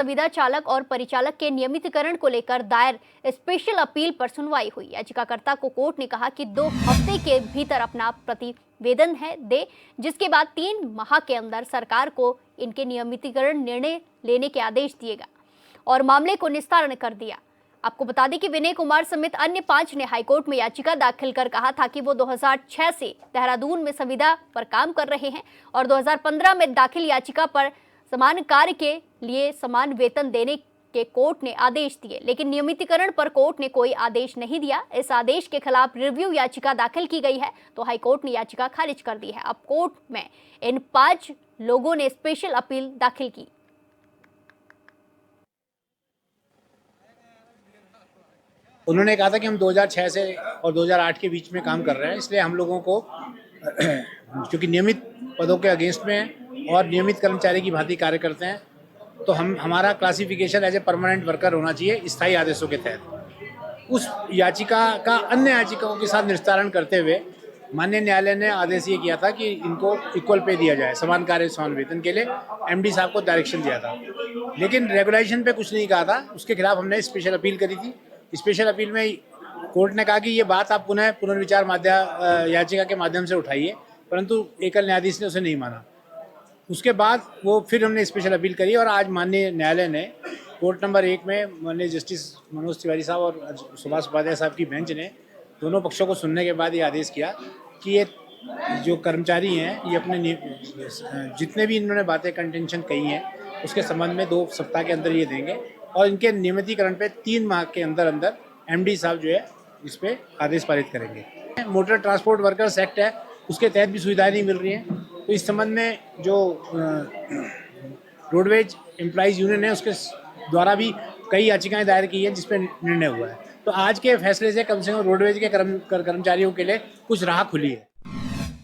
संविदा चालक और परिचालक के नियमितीकरण को लेकर दायर स्पेशल अपील पर सुनवाई हुई। याचिकाकर्ता को कोर्ट ने कहा कि 2 हफ्ते के भीतर अपना प्रतिवेदन दे, जिसके बाद 3 माह के अंदर सरकार को इनके नियमितीकरण निर्णय लेने के आदेश दिएगा और मामले को निस्तारण कर दिया। आपको बता दें कि विनय कुमार समेत अन्य 5 ने हाईकोर्ट में याचिका दाखिल कर कहा था कि वो 2006 से देहरादून में संविदा पर काम कर रहे हैं और 2015 में दाखिल याचिका पर समान कार्य के लिए समान वेतन देने के कोर्ट ने आदेश दिए, लेकिन नियमितीकरण पर कोर्ट ने कोई आदेश नहीं दिया। इस आदेश के खिलाफ रिव्यू याचिका दाखिल की गई है, तो हाईकोर्ट ने याचिका खारिज कर दी है। अब कोर्ट में इन 5 लोगों ने स्पेशल अपील दाखिल की। उन्होंने कहा था कि हम 2006 से और 2008 के बीच में काम कर रहे हैं, इसलिए हम लोगों को क्योंकि नियमित पदों के अगेंस्ट में हैं और नियमित कर्मचारी की भांति कार्य करते हैं, तो हमारा classification as a permanent worker होना चाहिए स्थायी आदेशों के तहत। उस याचिका का अन्य याचिकाओं के साथ निस्तारण करते हुए माननीय न्यायालय ने आदेश ये किया था कि इनको इक्वल पे दिया जाए, समान कार्य समान वेतन के लिए एमडी साहब को डायरेक्शन दिया था, लेकिन रेगुलेशन पे कुछ नहीं कहा था। उसके खिलाफ हमने स्पेशल अपील करी थी। स्पेशल अपील में कोर्ट ने कहा कि ये बात आप पुनर्विचार याचिका के माध्यम से उठाइए, परंतु एकल न्यायाधीश ने उसे नहीं माना। उसके बाद वो फिर हमने स्पेशल अपील करी और आज माननीय न्यायालय ने कोर्ट नंबर 1 में माननीय जस्टिस मनोज तिवारी साहब और सुभाष उपाध्याय साहब की बेंच ने दोनों पक्षों को सुनने के बाद ये आदेश किया कि ये जो कर्मचारी हैं ये अपने जितने भी इन्होंने बातें कंटेंशन कही हैं उसके संबंध में 2 सप्ताह के अंदर ये देंगे और इनके नियमितीकरण पे 3 माह के अंदर अंदर एमडी साहब जो है इस पे आदेश पारित करेंगे। मोटर ट्रांसपोर्ट वर्कर्स एक्ट है, उसके तहत भी सुविधाएं नहीं मिल रही हैं, तो इस संबंध में जो रोडवेज एम्प्लॉइज यूनियन है उसके द्वारा भी कई याचिकाएं दायर की हैं जिस पे निर्णय हुआ है। तो आज के फैसले से कम रोडवेज के कर्मचारियों के लिए कुछ राह खुली है।